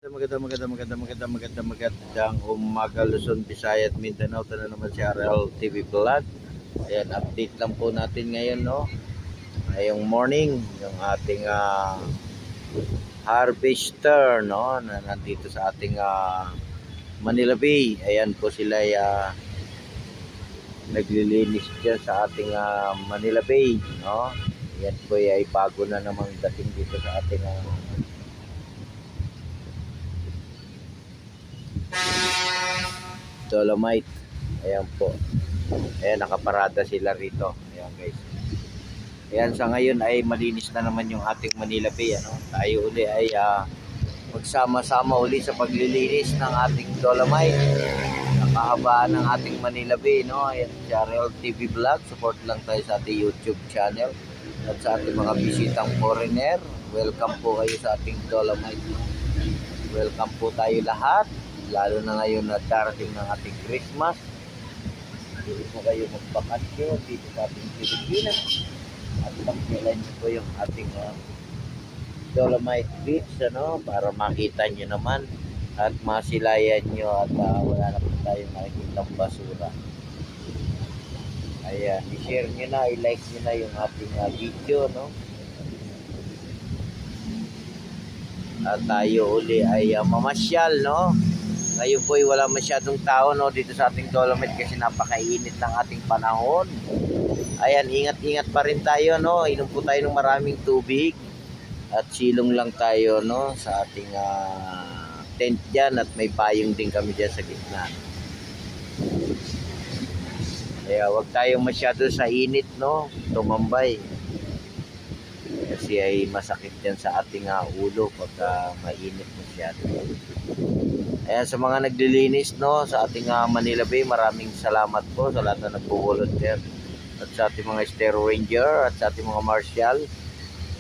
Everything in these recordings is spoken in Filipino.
Magandang umaga Luzon, Visayas at Mindanao. Ito na naman si RL TV Vlog. Ayan, update lang po natin ngayon, no? Ngayong morning, yung ating harvester, no? Na nandito sa ating Manila Bay. Ayan po sila naglilinis dyan sa ating Manila Bay, no? Ayan po ay bago na namang dating dito sa ating Dolomite. Ayan po. Ayan, nakaparada sila rito. Ayan guys. Ayan, sa ngayon ay malinis na naman yung ating Manila Bay. Ano? Tayo uli ay magsama-sama uli sa paglilinis ng ating Dolomite. Nakahabaan ng ating Manila Bay. No? Ayan, si RL TV Vlog. Support lang tayo sa ating YouTube channel. At sa ating mga bisitang foreigner, welcome po kayo sa ating Dolomite. Welcome po tayo lahat. Lalo na ngayon na darating ng ating Christmas. Hindi po kayo magbakasyon dito sa ating Pilipinas. At pagkilan nyo po yung ating Dolomite Beach, ano, para makita nyo naman at masilayan nyo at wala na po tayong makikitang basura. Ayan, i-share nyo na, i-like nyo na yung ating video, no? At tayo uli ay mamasyal, no? Ngayon po ay wala masyadong tao, no, dito sa ating Dolomite kasi napakainit ng ating panahon. Ayan, ingat-ingat pa rin tayo, no. Inom po tayo ng maraming tubig at silong lang tayo, no, sa ating tent dyan at may payong din kami dyan sa gitna. Kaya wag tayong masyado sa init, no, tumambay. Kasi ay masakit yan sa ating ulo pagka mainit masyado. Ayan, sa mga naglilinis, no, sa ating Manila Bay, maraming salamat po sa lahat na nagpo-volunteer. At sa ating mga Stero Ranger, at sa ating mga Marshal,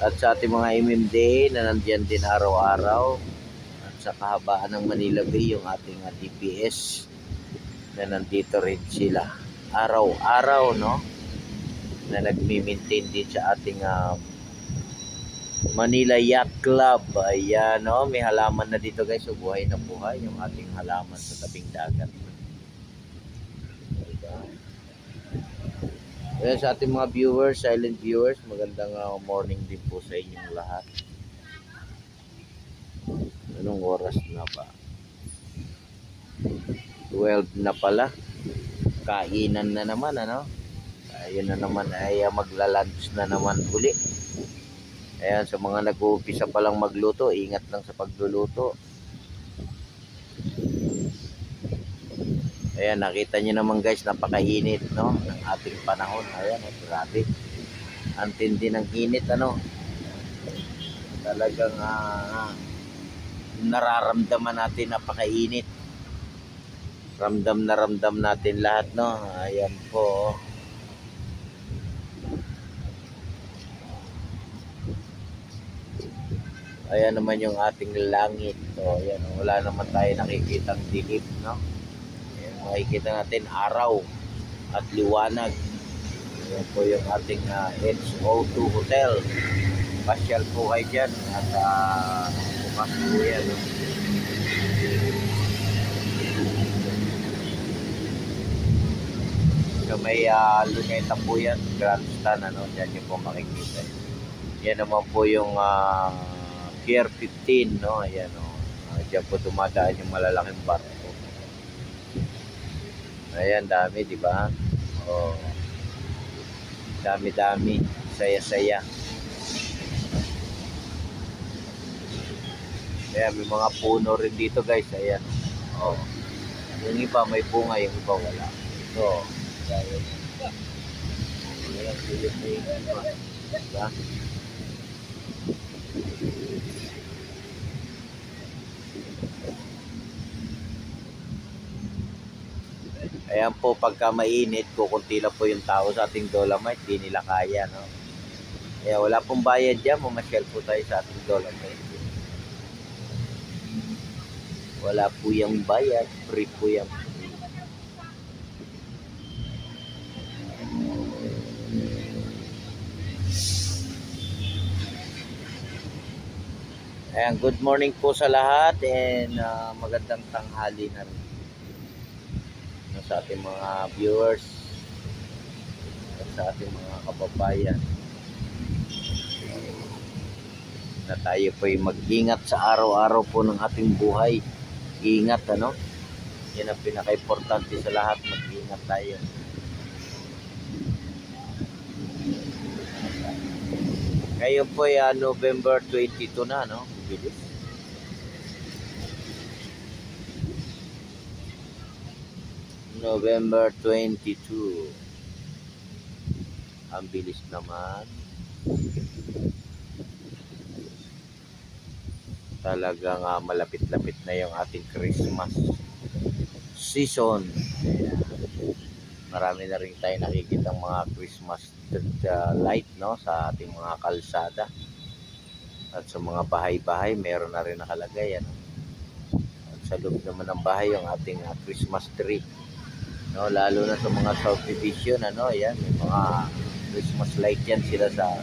at sa ating mga MMDA na nandiyan din araw-araw. At sa kahabaan ng Manila Bay, yung ating DPS na nandito rin sila. Araw-araw, no, na nagmi-maintain din sa ating Manila Yacht Club. Ayan, no, may halaman na dito guys. So buhay na buhay yung ating halaman sa tabing dagat. Diba? Ayan, sa ating mga viewers, silent viewers, magandang morning din po sa inyong lahat. Anong oras na ba? 12 na pala. Kainan na naman, ano? Ayun na naman ay magla-lunch na naman uli. Ayan, sa mga nag-uumpisa pa lang magluto, ingat lang sa pagluluto. Ayan, nakita nyo naman guys, napakainit, no, ng ating panahon. Ayan, grabe. Ang tindi ng init, ano. Talagang nararamdaman natin napakainit. Ramdam na ramdam natin lahat, no. Ayan po. Ayan naman yung ating langit. So, ayan, wala naman tayo nakikitang dilim, no? Ayan, makikita natin araw at liwanag. Ayan po yung ating HO2 Hotel. Pasyal po kayo dyan at bukas po yan. No? So, may luneta po yan, grandstand, ano? Dyan yung po makikita. Yan naman po yung Pier 15, no? Ayan, no? Diyan po dumadaan yung malalaking barko. Ayan, dami, di ba? Oh. Dami-dami, saya-saya. Ayan, may mga puno rin dito, guys. Ayan. Oh. Yung iba may bunga, yung iba wala. So, ayan. Ayan, may iba. Diba? Ayan po, pagka mainit, kukunti lang po yung tao sa ating Dolomite, di nila kaya, no? Kaya wala pong bayad dyan, mamasyal po tayo sa ating Dolomite. Wala po yung bayad, free po yan. Ayan, good morning po sa lahat and magandang tanghali na rin sa ating mga viewers at sa ating mga kababayan na tayo po ay mag-ingat sa araw-araw po ng ating buhay. Ingat, ano? Yan ang pinaka-importante sa lahat, mag-ingat tayo. Ngayon po ay November 22 na, no? Bilis. November 22. Ang bilis naman. Talagang malapit-lapit na yung ating Christmas season. Ayan. Marami na rin tayo nakikitang mga Christmas light, no, sa ating mga kalsada. At sa mga bahay-bahay, meron na rin nakalagay. Ano? At sa loob naman ng bahay, yung ating Christmas tree. No, lalo na sa mga subdivision, ano, yan, may mga Christmas light yan sila sa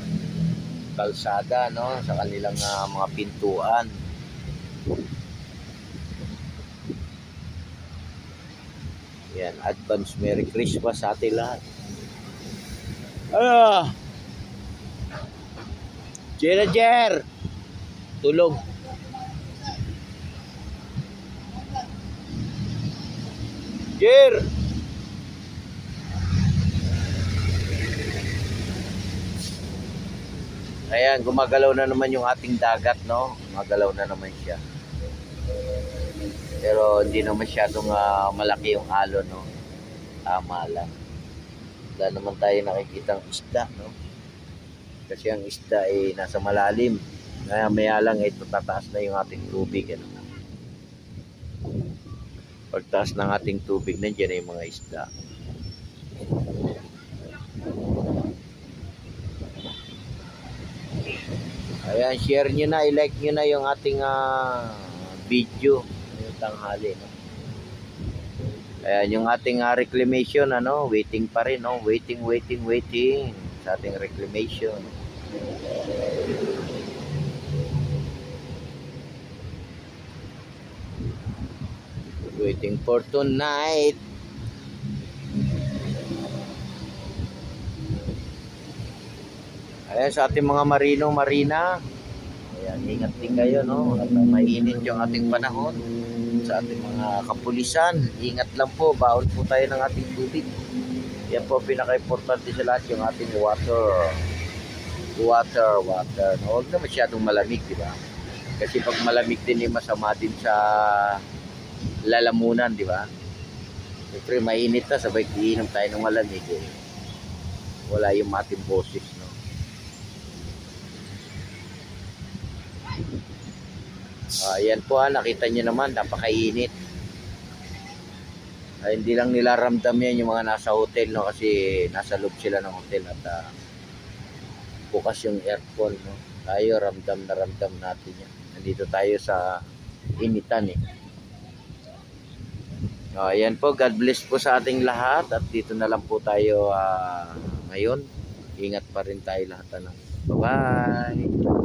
kalsada, no, sa kanilang mga pintuan. Yan, advance Merry Christmas sa ating lahat. Jer, tulog. Jer. Ayan, gumagalaw na naman yung ating dagat, no? Gumagalaw na naman siya. Pero hindi na masyadong malaki yung alon, no? Tama lang. Wala naman tayo nakikitang isda, no? Kasi ang isda ay nasa malalim. Maya lang ay tataas na yung ating tubig, ano? Pagtaas ng ating tubig, nandiyan na yung mga isda. Ayan, share nyo na, i-like nyo na yung ating video yung tanghali, no? Ayan, yung ating reclamation, ano, waiting pa rin, no? Waiting sa ating reclamation. Waiting for tonight. Ayan, sa ating mga marina. Ayan, ingat din kayo, no? At mainit yung ating panahon. Sa ating mga kapulisan, ingat lang po, baon po tayo ng ating tubig. Yan po pinaka-importante sa lahat, yung ating water. Huwag na masyadong malamig, di ba? Kasi pag malamig din, masama din sa lalamunan, di ba? Siyempre mainit na, sabay iinom tayo ng malamig, eh. Wala yung ating boses, no? Ayan po, nakita nyo naman, napakainit. Hindi lang nila ramdam yan yung mga nasa hotel, no? Kasi nasa loob sila ng hotel at bukas yung aircon, no? Tayo ramdam na ramdam natin yan. Nandito tayo sa initan, eh. Ayan po, God bless po sa ating lahat. At dito na lang po tayo ngayon. Ingat pa rin tayo lahat, ano? Bye-bye.